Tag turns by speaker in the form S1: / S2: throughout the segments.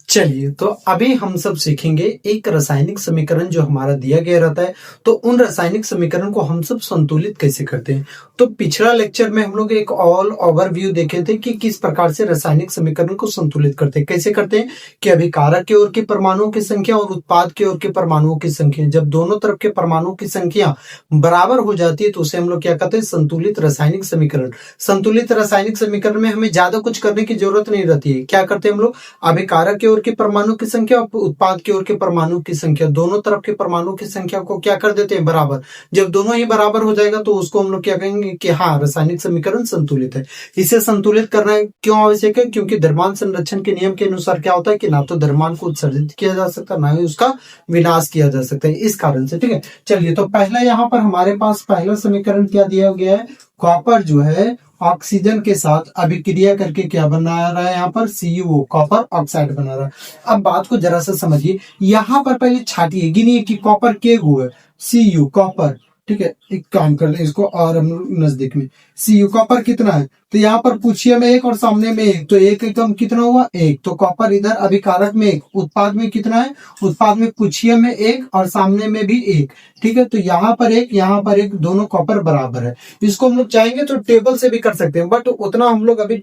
S1: चलिए, तो अभी हम सब सीखेंगे एक रासायनिक समीकरण जो हमारा दिया गया रहता है। तो उन रासायनिक समीकरण को हम सब संतुलित कैसे करते हैं। तो पिछला लेक्चर में हम लोग एक ऑल ओवरव्यू देखे थे कि किस प्रकार से रासायनिक समीकरण को संतुलित करते हैं। कैसे करते हैं कि अभिकारक की ओर के परमाणुओं की संख्या और उत्पाद की ओर के परमाणुओं की संख्या, जब दोनों तरफ के परमाणुओं की संख्या बराबर हो जाती है तो उसे हम लोग क्या कहते हैं, संतुलित रासायनिक समीकरण। संतुलित रासायनिक समीकरण में हमें ज्यादा कुछ करने की जरूरत नहीं रहती है। क्या करते हैं हम लोग, अभिकारक की ओर के परमाणु की संख्या और उत्पाद की ओर के परमाणु की संख्या, दोनों तरफ के परमाणु की संख्या को क्या कर देते हैं, बराबर। जब दोनों ही बराबर हो जाएगा तो उसको हम लोग क्या कहेंगे कि हाँ, रासायनिक समीकरण संतुलित है। इसे संतुलित करना क्यों आवश्यक है, क्योंकि द्रव्यमान संरक्षण के नियम के अनुसार क्या होता है कि ना तो द्रव्यमान को उत्सर्जित किया जा सकता, ना ही उसका विनाश किया जा सकता है, इस कारण से। ठीक है, चलिए, तो पहला यहाँ पर हमारे पास पहला समीकरण क्या दिया गया है, कॉपर जो है ऑक्सीजन के साथ अभिक्रिया करके क्या बना रहा है, यहाँ पर CuO, कॉपर ऑक्साइड बना रहा है। अब बात को जरा सा समझिए, यहाँ पर पहले छाटिए, गिनिए कि कॉपर के गो है, Cu कॉपर। ठीक है, एक काम कर ले इसको और हम नजदीक में, Cu कॉपर कितना है, तो यहाँ पर पूछिए में एक और सामने में एक, तो एक एकम कितना हुआ, एक। तो कॉपर इधर अभिकारक में एक, उत्पाद में कितना है, उत्पाद में पूछिए में एक और सामने में भी एक। ठीक है, तो यहाँ पर एक, यहाँ पर एक, दोनों कॉपर बराबर है। इसको हम लोग चाहेंगे तो टेबल से भी कर सकते हैं, बट उतना हम लोग अभी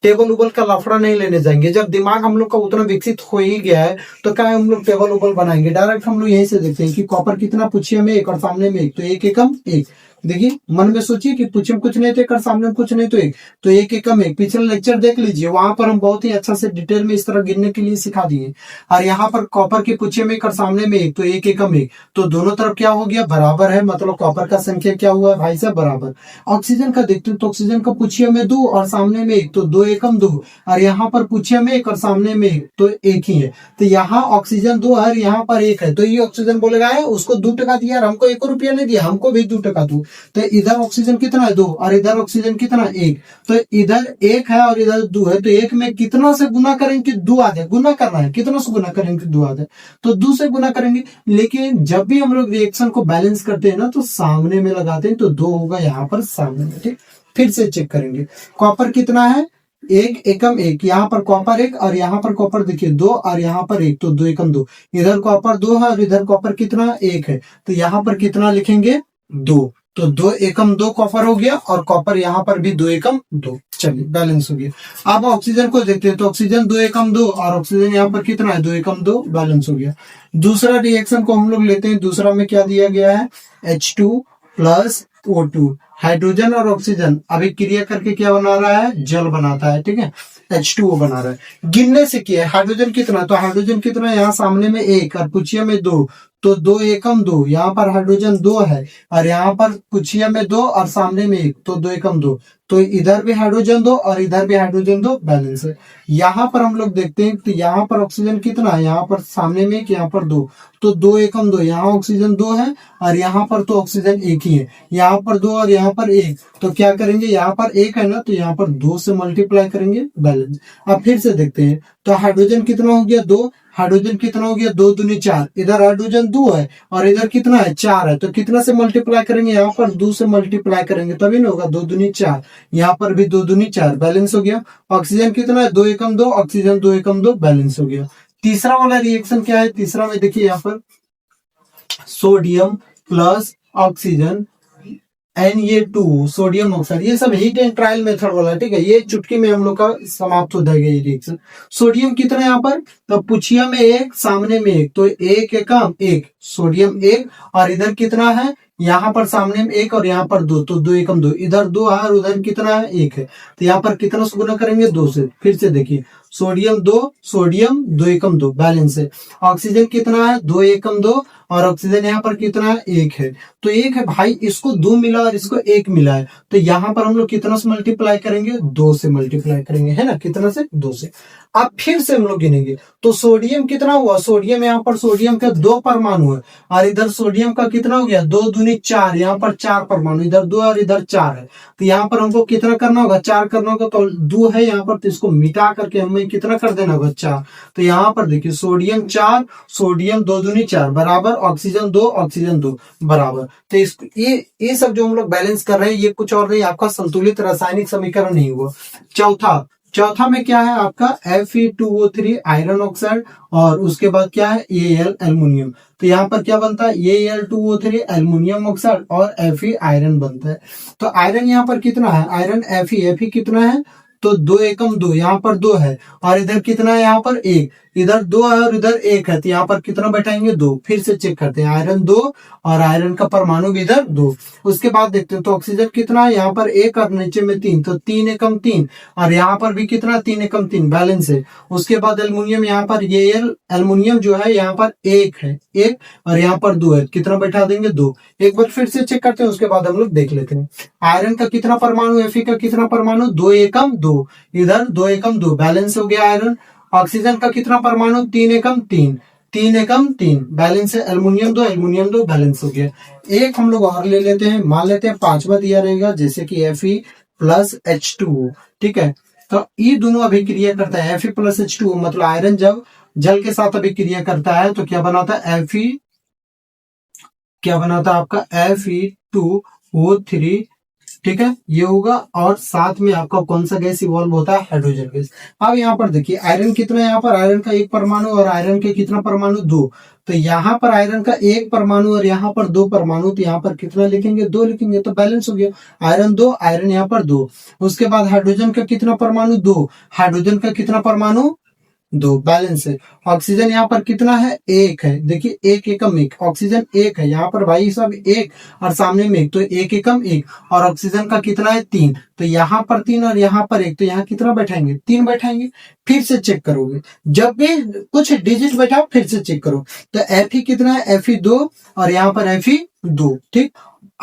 S1: टेबल उबल का लफड़ा नहीं लेने जाएंगे। जब दिमाग हम लोग का उतना विकसित हो ही गया है तो क्या हम लोग टेबल उबल बनाएंगे, डायरेक्ट हम लोग यहीं से देखते हैं कि कॉपर कितना, पूछिए में एक और सामने में एक, तो एक एकम एक। देखिए, मन में सोचिए कि पूछे में कुछ नहीं तो एक और सामने में कुछ नहीं तो एक, तो एक एकम एक। पिछला लेक्चर देख लीजिए, वहां पर हम बहुत ही अच्छा से डिटेल में इस तरह गिनने के लिए सिखा दिए। और यहाँ पर कॉपर के पूछे में एक और सामने में एक, तो एक एकम एक, तो दोनों तरफ क्या हो गया, बराबर है। मतलब कॉपर का संख्या क्या हुआ है भाई साहब, बराबर। ऑक्सीजन का देखते हो तो ऑक्सीजन का पूछिए में दो और सामने में एक, तो दो एकम दो। और यहाँ पर पूछिए में एक और सामने में एक, तो एक ही है। तो यहाँ ऑक्सीजन दो है, यहाँ पर एक है, तो ये ऑक्सीजन बोलेगा है उसको 2 टका दिया और हमको 1 रुपया नहीं दिया, हमको भी 2 टका दो। तो इधर ऑक्सीजन कितना है, 2, और इधर ऑक्सीजन कितना, 1। तो इधर 1 है और इधर 2 है, तो 1 में कितना से गुना करेंगे, 2 आ जाए। गुना करना है, कितना से गुना करेंगे, 2 आ जाए, तो 2 से गुना करेंगे। लेकिन जब भी हम लोग रिएक्शन को बैलेंस करते हैं ना, तो सामने में लगाते हैं, तो 2 होगा यहाँ पर सामने में। ठीक, फिर से चेक करेंगे, कॉपर कितना है, एक एकम एक, यहाँ पर कॉपर एक और यहाँ पर कॉपर देखिए 2 और यहाँ पर एक, तो 2 एकम 2। इधर कॉपर 2 है और इधर कॉपर कितना, 1 है, तो यहाँ पर कितना लिखेंगे, 2। तो 2 एकम 2 कॉपर हो गया और कॉपर यहाँ पर भी 2 एकम 2। चलिए, बैलेंस हो गया। अब ऑक्सीजन को देखते हैं, तो ऑक्सीजन 2 एकम 2 और ऑक्सीजन यहाँ पर कितना है, 2 एकम 2, बैलेंस हो गया। दूसरा रिएक्शन को हम लोग लेते हैं, दूसरा में क्या दिया गया है, H2 प्लस O2, हाइड्रोजन और ऑक्सीजन अभिक्रिया करके क्या बना रहा है, जल बनाता है। ठीक है, H2O बना रहा है। गिनने से किया है, हाइड्रोजन कितना, तो हाइड्रोजन कितना, यहाँ सामने में 1 और पूछिए में 2, तो 2 एकम 2, यहाँ पर हाइड्रोजन 2 है और यहाँ पर पूछिए में 2 और सामने में 1, तो 2 एकम 2। तो इधर भी हाइड्रोजन 2 और इधर भी हाइड्रोजन 2, बैलेंस है। यहाँ पर हम लोग देखते हैं, तो यहाँ पर ऑक्सीजन कितना है, यहाँ पर सामने में 1, यहाँ पर 2, तो 2 एकम 2, यहाँ ऑक्सीजन 2 है और यहाँ पर तो ऑक्सीजन 1 ही है, यहाँ पर 2 और यहाँ पर 1, तो क्या करेंगे, यहाँ पर 1 है ना, तो यहाँ पर 2 से मल्टीप्लाई करेंगे, बैलेंस। अब फिर से देखते हैं, तो हाइड्रोजन कितना हो गया, 2, हाइड्रोजन कितना हो गया, 2 दूनी 4, इधर हाइड्रोजन 2 है और इधर कितना है, 4 है, तो कितना से मल्टीप्लाई करेंगे, यहाँ पर 2 से मल्टीप्लाई करेंगे तभी ना होगा, 2 दूनी 4, यहाँ पर भी 2 दूनी 4, बैलेंस हो गया। ऑक्सीजन कितना है, 2 एकम 2, ऑक्सीजन 2 एकम 2, बैलेंस हो गया। तीसरा वाला रिएक्शन क्या है, तीसरा में देखिए यहाँ पर sodium plus oxygen Na2 sodium oxide, ये सब हीट एंड ट्रायल मेथड वाला। ठीक है, ये चुटकी में हम लोग का समाप्त हो जाएगा ये रिएक्शन। सोडियम कितना है यहाँ पर, तो पूछिए में 1, सामने में 1, तो 1 एकम 1, सोडियम 1, और इधर कितना है, यहाँ पर सामने में 1 और यहाँ पर 2, तो 2 एकम 2, इधर 2 है और उधर कितना है, 1 है, तो यहाँ पर कितना से गुना करेंगे, 2 से। फिर से देखिए, सोडियम 2 एकम 2, बैलेंस है। ऑक्सीजन कितना है, 2 एकम 2 और ऑक्सीजन यहाँ पर कितना है, 1 है, तो 1 है भाई, इसको 2 मिला और इसको 1 मिला है, तो यहाँ पर हम लोग कितना से मल्टीप्लाई करेंगे, 2 से मल्टीप्लाई करेंगे, है ना, कितना से, 2 से। अब फिर से हम लोग गिनेंगे, तो सोडियम कितना हुआ, सोडियम यहाँ पर सोडियम के 2 परमाणु है और इधर सोडियम का कितना हो गया, 2 दूनी 4, यहाँ पर 4 परमाणु, इधर 2 और इधर 4 है, तो यहाँ पर हमको कितना करना होगा, 4 करना होगा, तो 2 है यहाँ पर, तो इसको मिटा करके हमें कितना कर देना होगा, 4। तो यहाँ पर देखिए, सोडियम 4, सोडियम 2 दूनी 4 बराबर, ऑक्सीजन 2, ऑक्सीजन 2 बराबर। तो ये सब जो हम लोग बैलेंस कर रहे हैं, ये कुछ और नहीं, आपका संतुलित रासायनिक समीकरण नहीं हुआ। चौथा, चौथा में क्या है आपका Fe2O3 आयरन ऑक्साइड, और उसके बाद क्या है Al एल्युमिनियम। तो यहाँ पर क्या बनता है Al2O3 एल्युमिनियम ऑक्साइड और Fe आयरन बनता है। तो आयरन यहाँ पर कितना है, आयरन Fe कितना है, तो 2 एकम 2, यहाँ पर 2 है, और इधर कितना है, यहाँ पर 1, इधर 2 है और इधर 1 है, तो यहाँ पर कितना बैठाएंगे 2। फिर से चेक करते हैं, आयरन 2 और आयरन का परमाणु भी इधर 2। उसके बाद देखते हैं तो ऑक्सीजन कितना है, यहाँ पर 1 और नीचे में 3, तो 3 एकम 3, और यहाँ पर भी कितना 3 एकम 3 बैलेंस है। उसके बाद एल्युमिनियम, यहाँ पर ये एल्युमिनियम जो है यहाँ पर 1 है 1, और यहाँ पर 2 है, कितना बैठा देंगे 2। एक बार फिर से चेक करते हैं, उसके बाद हम लोग देख लेते हैं। आयरन का कितना परमाणु, Fe का कितना परमाणु, 2 एकम 2, इधर 2 एकम 2 बैलेंस हो गया आयरन। ऑक्सीजन का कितना परमाणु, 3 एकम 3, 3 एकम 3 बैलेंस है, एल्युमिनियम 2 बैलेंस हो गया। एक हम लोग और ले लेते हैं, मान लेते हैं पांचवा दिया रहेगा, जैसे कि Fe प्लस H2O, ठीक है। तो ये दोनों अभिक्रिया करता है, Fe प्लस H2O, मतलब आयरन जब जल के साथ अभिक्रिया करता है तो क्या बनाता है, क्या बनाता है आपका Fe2O3, ठीक है, ये होगा। और साथ में आपका कौन सा गैस इवॉल्व होता है, हाइड्रोजन गैस। अब यहाँ पर देखिए आयरन कितना है, यहाँ पर आयरन का 1 परमाणु और आयरन के कितना परमाणु 2, तो यहाँ पर आयरन का 1 परमाणु और यहाँ पर 2 परमाणु, तो यहाँ पर कितना लिखेंगे 2 लिखेंगे, तो बैलेंस हो गया, आयरन 2 आयरन यहाँ पर 2। उसके बाद हाइड्रोजन का कितना परमाणु 2, हाइड्रोजन का कितना परमाणु 2 बैलेंस है। ऑक्सीजन यहाँ पर कितना है 1 है, देखिए 1 एकम 1, ऑक्सीजन 1 है, यहाँ पर भाई सब 1 और सामने में 1, तो 1 एकम 1, और ऑक्सीजन का कितना है 3, तो यहाँ पर 3 और यहाँ पर 1, तो यहाँ कितना बैठाएंगे 3 बैठाएंगे। फिर से चेक करोगे, जब भी कुछ डिजिट बैठाओ फिर से चेक करो। तो Fe कितना है, Fe2 और यहाँ पर Fe2, ठीक।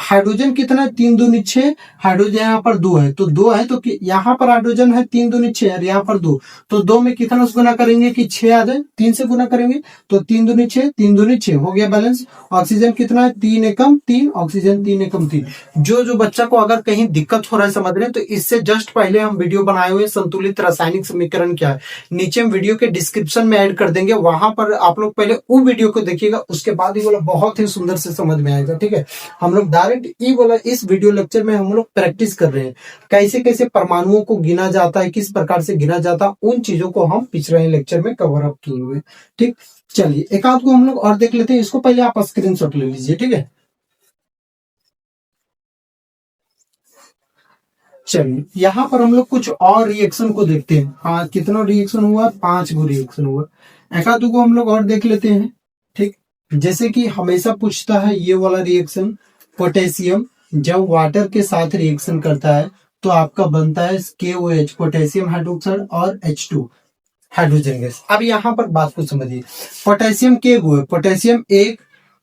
S1: हाइड्रोजन कितना है, 3 दूनी 6, हाइड्रोजन यहाँ पर 2 है, तो 2 है, तो यहाँ पर हाइड्रोजन है 3 दूनी 6 और यहाँ पर 2, तो 2 में कितना से गुना करेंगे कि 6 आ जाए, 3 से गुना करेंगे, तो 3 दूनी 6, 3 दूनी 6 हो गया बैलेंस। ऑक्सीजन कितना है 3 एकम 3, ऑक्सीजन 3 एकम 3। जो बच्चा को अगर कहीं दिक्कत हो रहा है समझ रहे हैं, तो इससे जस्ट पहले हम वीडियो बनाए हुए संतुलित रासायनिक समीकरण क्या है, नीचे हम वीडियो के डिस्क्रिप्शन में ऐड कर देंगे, वहां पर आप लोग पहले वो वीडियो को देखिएगा, उसके बाद ही बोला बहुत ही सुंदर से समझ में आएगा, ठीक है। हम लोग डायरेक्ट ये बोला इस वीडियो लेक्चर में हम लोग प्रैक्टिस कर रहे हैं, कैसे कैसे परमाणुओं को गिना जाता है, किस प्रकार से गिना जाता है, उन चीजों को हम पिछले लेक्चर में कवर अप किए हुए, ठीक। चलिए एक आध को हम लोग और देख लेते हैं, इसको पहले आप स्क्रीनशॉट ले लीजिए, ठीक है। चलिए यहाँ पर हम लोग कुछ और रिएक्शन को देखते हैं। हाँ, कितना रिएक्शन हुआ, 5 गो रिएक्शन हुआ, एक आध को हम लोग और देख लेते हैं, ठीक। जैसे कि हमेशा पूछता है ये वाला रिएक्शन, पोटेशियम जब वाटर के साथ रिएक्शन करता है तो आपका बनता है KOH, पोटेशियम हाइड्रोक्साइड, और H2 हाइड्रोजन गैस। अब यहाँ पर बात को समझिए, पोटेशियम के गो है, पोटेशियम 1,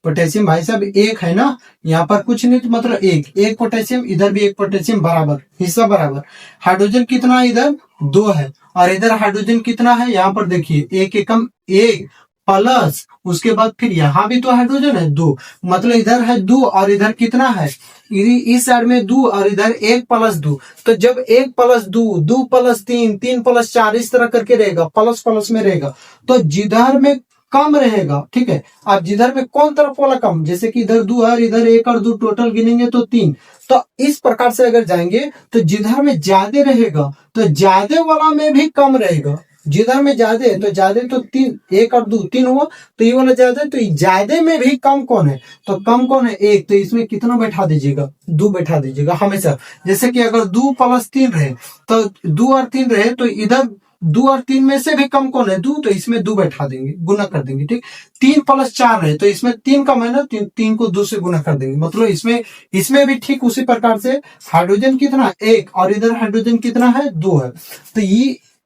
S1: पोटेशियम भाई साहब 1 है ना, यहाँ पर कुछ नहीं, तो मतलब 1 पोटेशियम, इधर भी 1 पोटेशियम, बराबर हिस्सा बराबर। हाइड्रोजन कितना है, इधर 2 है, और इधर हाइड्रोजन कितना है, यहाँ पर देखिए 1 एकम 1 प्लस, उसके बाद फिर यहाँ भी तो हाइड्रोजन है 2, मतलब इधर है 2 और इधर कितना है, इस साइड में 2 और इधर 1 प्लस 2, तो जब 1 प्लस 2, 2 प्लस 3, 3 प्लस 4 इस तरह करके रहेगा, प्लस प्लस में रहेगा, तो जिधर में कम रहेगा, ठीक है। अब जिधर में कौन तरफ वाला कम, जैसे कि इधर 2 और इधर 1 और 2 टोटल गिनेंगे तो 3, तो इस प्रकार से अगर जाएंगे तो जिधर में ज्यादा रहेगा तो ज्यादा वाला में भी कम रहेगा, जिधर में ज्यादा है तो ज्यादा, तो 3, 1 और 2 3 हुआ, तो ये वाला ज्यादा, तो ज्यादा में भी कम कौन है, तो कम कौन है 1, तो इसमें कितना बैठा दीजिएगा 2 बैठा दीजिएगा हमेशा। जैसे कि अगर 2 प्लस 3 रहे तो 2 और 3 रहे, तो इधर 2 और 3 में से भी कम कौन है 2, तो इसमें 2 बैठा देंगे, गुना कर देंगे, ठीक। 3 प्लस 4 है, तो इसमें 3 कम है ना, 3 को 2 से गुना कर देंगे, मतलब इसमें भी ठीक उसी प्रकार से हाइड्रोजन कितना 1 और इधर हाइड्रोजन कितना है 2 है, तो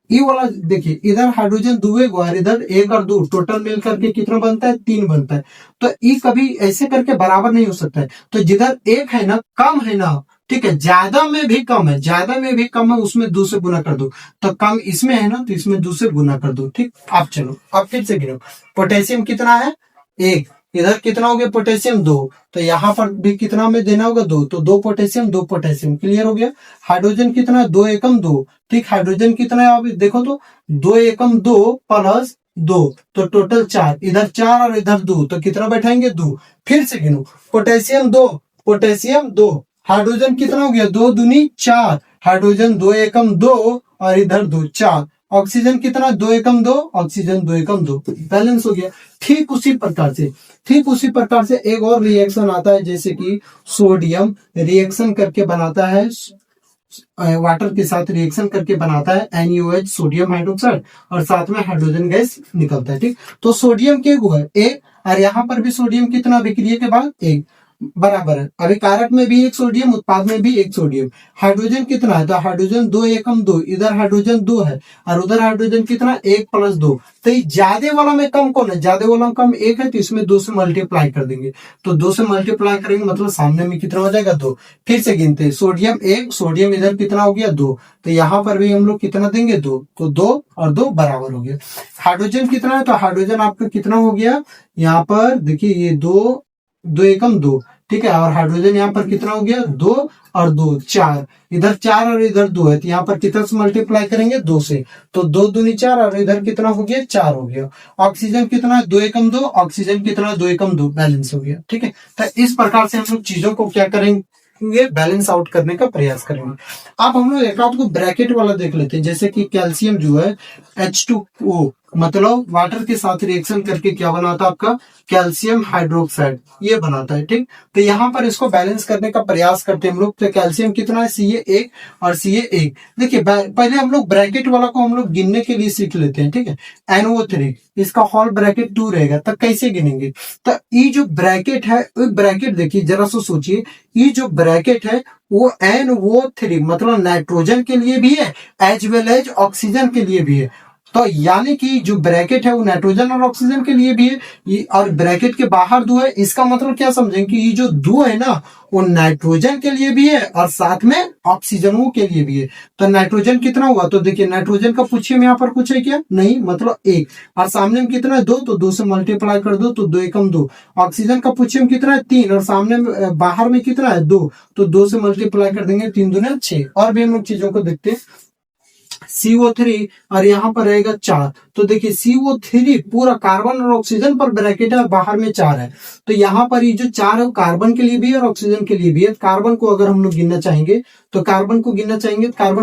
S1: ये वाला देखिए, इधर हाइड्रोजन 2 है और इधर 1 और 2 टोटल मिल करके कितना बनता है 3 बनता है, तो ये कभी ऐसे करके बराबर नहीं हो सकता है। तो जिधर 1 है ना, कम है ना, ठीक है, ज्यादा में भी कम है, ज्यादा में भी कम है, उसमें 2 से गुना कर दो, तो कम इसमें है ना, तो इसमें 2 से गुना कर दो, ठीक। अब चलो अब फिर से गिनो, पोटेशियम कितना है 1, इधर कितना हो गया पोटेशियम 2, तो यहाँ पर भी कितना में देना होगा 2, तो 2 पोटेशियम 2 पोटेशियम, क्लियर हो गया। हाइड्रोजन कितना है 2 एकम 2, ठीक। हाइड्रोजन कितना है अभी देखो तो 2 एकम 2 प्लस 2, तो टोटल 4, इधर 4 और इधर 2, तो कितना बैठाएंगे 2। फिर से गिनो, पोटेशियम 2, पोटेशियम 2, हाइड्रोजन कितना हो गया 2 दूनी 4, हाइड्रोजन 2 एकम 2 और इधर 2 4। ऑक्सीजन कितना 2 एकम 2, ऑक्सीजन 2 एकम 2, बैलेंस हो गया। ठीक उसी प्रकार से एक और रिएक्शन आता है, जैसे कि सोडियम रिएक्शन करके बनाता है, वाटर के साथ रिएक्शन करके बनाता है NaOH सोडियम हाइड्रोक्साइड, और साथ में हाइड्रोजन गैस निकलता है। ठीक, तो सोडियम के गुण है एक, और यहाँ पर भी सोडियम कितना अभिक्रिया के बाद एक, बराबर है। अभी कारक में भी एक सोडियम, उत्पाद में भी एक सोडियम। हाइड्रोजन कितना है, तो हाइड्रोजन 2 एकम 2, इधर हाइड्रोजन 2 है और उधर हाइड्रोजन कितना 1 + 2। तो ये ज्यादा वाला में कम कौन है, ज्यादा वाला में कम 1 है, तो इसमें 2 से मल्टीप्लाई कर देंगे। तो 2 से मल्टीप्लाई करेंगे मतलब सामने में कितना हो जाएगा 2। फिर से गिनते हैं, सोडियम 1, सोडियम इधर कितना हो गया 2, तो यहाँ पर भी हम लोग कितना देंगे 2, तो 2 और 2 बराबर हो गया। हाइड्रोजन कितना है, तो हाइड्रोजन आपका कितना हो गया, यहाँ पर देखिए ये 2 एकम 2, ठीक है, और हाइड्रोजन यहाँ पर कितना हो गया 2 और 2 4, इधर 4 और इधर 2 है, तो यहाँ पर कितना से मल्टीप्लाई करेंगे 2 से, तो 2 दूनी 4 और इधर कितना हो गया 4 हो गया। ऑक्सीजन कितना है 2 एकम 2, ऑक्सीजन कितना 2 एकम 2, बैलेंस हो गया। ठीक है, तो इस प्रकार से हम लोग चीजों को क्या करेंगे, बैलेंस आउट करने का प्रयास करेंगे। अब हम लोग एक आध को ब्रैकेट वाला देख लेते हैं, जैसे कि कैल्शियम जो है H2O, मतलब वाटर के साथ रिएक्शन करके क्या बनाता है आपका कैल्शियम हाइड्रोक्साइड, ये बनाता है। ठीक, तो यहाँ पर इसको बैलेंस करने का प्रयास करते हैं हम लोग। तो कैल्शियम कितना है Ca1 और Ca1। देखिए पहले हम लोग ब्रैकेट वाला को हम लोग गिनने के लिए सीख लेते हैं। ठीक है, NO3 इसका होल ब्रैकेट 2 रहेगा, तब कैसे गिनेंगे, तो ये जो ब्रैकेट है, ब्रैकेट देखिए जरा सा सोचिए, ये जो ब्रैकेट है वो NO3 मतलब नाइट्रोजन के लिए भी है एज वेल एज ऑक्सीजन के लिए भी है। तो यानी कि जो ब्रैकेट है वो नाइट्रोजन और ऑक्सीजन के लिए भी है, ये और ब्रैकेट के बाहर 2 है, इसका मतलब क्या समझेंगे कि ये जो 2 है ना वो नाइट्रोजन के लिए भी है और साथ में ऑक्सीजनों के लिए भी है। तो नाइट्रोजन कितना हुआ, तो देखिए नाइट्रोजन का पूछिए में यहाँ पर कुछ है क्या, नहीं, मतलब 1, और सामने में कितना है 2, तो 2 से मल्टीप्लाई कर दो तो 2 एकम 2। ऑक्सीजन का पूछिए में कितना है 3, और सामने में बाहर में कितना है 2, तो 2 से मल्टीप्लाई कर देंगे 3 दूने 6। और भी हम लोग चीजों को देखते हैं, CO3 और यहाँ पर रहेगा 4, तो देखिए CO3 पूरा कार्बन और ऑक्सीजन पर ब्रैकेट है और बाहर में 4 है, तो यहाँ पर ये जो 4 है कार्बन के लिए भी है और ऑक्सीजन के लिए भी है। कार्बन को अगर हम लोग गिनना चाहेंगे तो कार्बन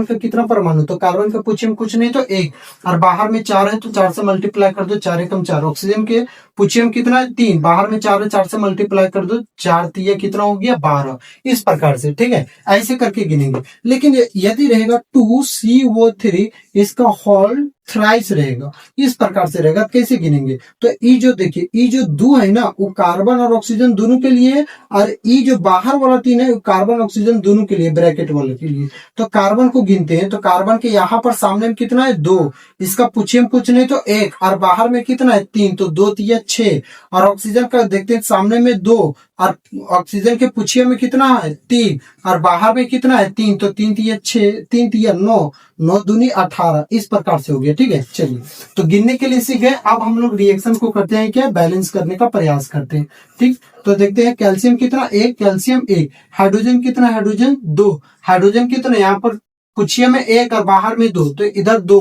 S1: का कितना परमाणु, तो कार्बन का पूछे में कुछ नहीं तो 1, और बाहर में 4 है तो 4 से मल्टीप्लाई कर दो 4 एकम 4। ऑक्सीजन के पूछे में कितना है 3, बाहर में 4 है, 4 से मल्टीप्लाई कर दो 4 3 कितना हो गया 12, इस प्रकार से। ठीक है, ऐसे करके गिनेंगे। लेकिन यदि रहेगा 2CO3 इसका होल थ्राइस रहेगा, इस प्रकार से रहेगा, कैसे गिनेंगे, तो ई जो देखिए ई जो 2 है ना वो कार्बन और ऑक्सीजन दोनों के लिए है, और ई जो बाहर वाला 3 है वो कार्बन ऑक्सीजन दोनों के लिए, ब्रैकेट वाले के लिए। तो कार्बन को गिनते हैं, तो कार्बन के यहाँ पर सामने में कितना है 2, इसका पूछिए में कुछ नहीं तो 1, और बाहर में कितना है 3, तो 2 3 6, और ऑक्सीजन का देखते हैं सामने में 2, और ऑक्सीजन के पूछिए में कितना है 3, और बाहर में कितना है 3, तो 3 3 6, 3 3 9, 9 दूनी 18, इस प्रकार से हो गया। ठीक है, चलिए तो गिनने के लिए सीख गए। अब हम लोग रिएक्शन को करते हैं क्या, बैलेंस करने का प्रयास करते हैं। ठीक, तो देखते हैं कैल्शियम कितना 1, कैल्शियम 1, हाइड्रोजन कितना, हाइड्रोजन 2, हाइड्रोजन कितना यहाँ पर पूछिए में 1 और बाहर में 2, तो इधर 2,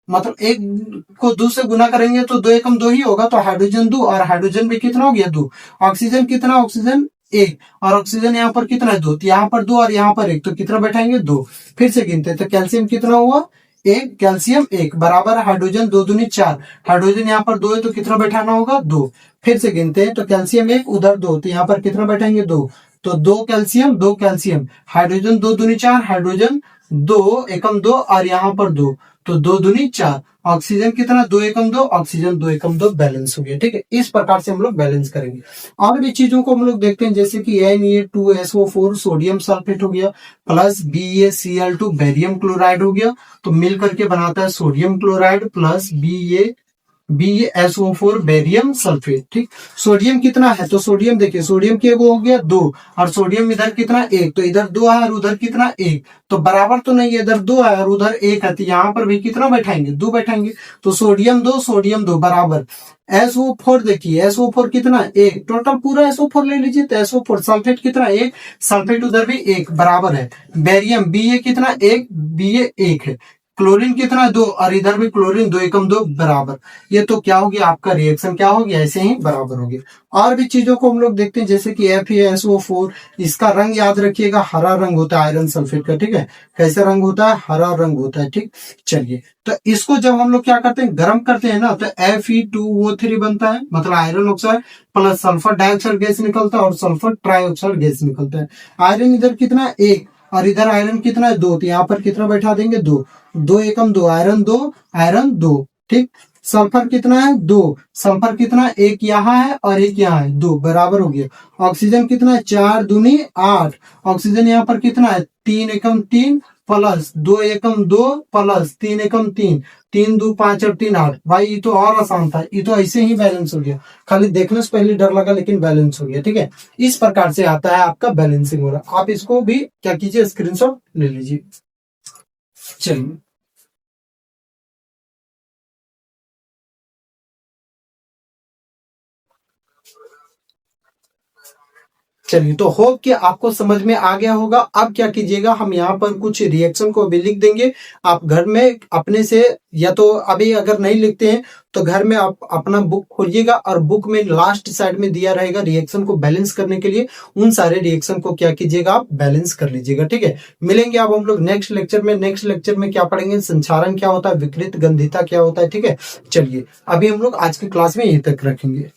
S1: मतलब 1 को 2 से गुना करेंगे तो 2 एकम 2 ही होगा, तो हाइड्रोजन 2, और हाइड्रोजन भी कितना हो गया 2। ऑक्सीजन कितना, ऑक्सीजन 1, और ऑक्सीजन यहाँ पर कितना है 2, तो यहाँ पर 2 और यहाँ पर 1, तो कितना बैठाएंगे 2। फिर से गिनते हैं, तो कैल्शियम कितना हुआ 1, कैल्शियम 1 बराबर हाइड्रोजन 2 दूनी 4, हाइड्रोजन यहाँ पर 2 है तो कितना बैठाना होगा 2। फिर से गिनते हैं, तो कैल्शियम 1 उधर 2, तो यहाँ पर कितना बैठाएंगे 2, तो 2 कैल्शियम, हाइड्रोजन 2 दूनी 4, हाइड्रोजन 2 एकम 2, और यहाँ पर 2, तो 2 दूनी 4, ऑक्सीजन कितना 2 एकम 2, ऑक्सीजन 2 एकम 2, बैलेंस हो गया। ठीक है, इस प्रकार से हम लोग बैलेंस करेंगे। और भी चीजों को हम लोग देखते हैं, जैसे कि Na2SO4 सोडियम सल्फेट हो गया, प्लस BaCl2 बेरियम क्लोराइड हो गया, तो मिल करके बनाता है sodium chloride plus BaSO4 barium sulphate. ठीक, सोडियम कितना है, तो सोडियम देखिए सोडियम के वो हो गया 2, और सोडियम इधर कितना 1, तो इधर 2 है और उधर कितना 1, तो बराबर तो नहीं है, इधर 2 है और उधर 1 है, तो यहाँ पर भी कितना बैठाएंगे 2 बैठाएंगे, तो सोडियम 2 बराबर SO4 देखिए SO4 कितना 1, टोटल पूरा SO4 ले लीजिए, तो SO4 सल्फेट कितना 1, सल्फेट उधर भी 1 बराबर है। बेरियम Ba कितना 1, Ba 1 है, क्लोरीन कितना है 2 और इधर भी क्लोरीन 2 एकम 2 बराबर। ये तो क्या हो गया आपका रिएक्शन क्या हो गया ऐसे ही बराबर हो गया। और भी चीजों को हम लोग देखते हैं जैसे कि FeSO4 इसका रंग याद रखिएगा हरा रंग होता है आयरन सल्फेट का, ठीक है। कैसा रंग होता है? हरा रंग होता है, ठीक। चलिए तो इसको जब हम लोग क्या करते हैं गर्म करते हैं ना तो Fe2O3 बनता है, मतलब iron oxide plus sulphur dioxide gas निकलता है और सल्फर ट्राइऑक्साइड गैस निकलता है। आयरन इधर कितना है 1 और इधर आयरन कितना है 2, तो यहाँ पर कितना बैठा देंगे 2, 2 एकम 2 आयरन 2 आयरन 2, ठीक। सल्फर कितना है 2, सल्फर कितना है 1 यहाँ है और 1 यहाँ है 2 बराबर हो गया। ऑक्सीजन कितना है 4 दूनी 8, ऑक्सीजन यहाँ पर कितना है 3 एकम 3 प्लस 2 एकम 2 प्लस 3 एकम 3, 3 2 5 और 3 8। भाई ये तो और आसान था, ये तो ऐसे ही बैलेंस हो गया, खाली देखने से पहले डर लगा लेकिन बैलेंस हो गया, ठीक है। इस प्रकार से आता है आपका बैलेंसिंग हो रहा। आप इसको भी क्या कीजिए स्क्रीनशॉट ले लीजिए। चलिए चलिए तो होप कि आपको समझ में आ गया होगा। अब क्या कीजिएगा हम यहाँ पर कुछ रिएक्शन को भी लिख देंगे, आप घर में अपने से, या तो अभी अगर नहीं लिखते हैं तो घर में आप अपना बुक खोलिएगा और बुक में लास्ट साइड में दिया रहेगा रिएक्शन को बैलेंस करने के लिए, उन सारे रिएक्शन को क्या कीजिएगा आप बैलेंस कर लीजिएगा, ठीक है। मिलेंगे अब हम लोग नेक्स्ट लेक्चर में। नेक्स्ट लेक्चर में क्या पढ़ेंगे? संचारण क्या होता है, विकृत गंधिता क्या होता है, ठीक है। चलिए अभी हम लोग आज की क्लास में यहीं तक रखेंगे।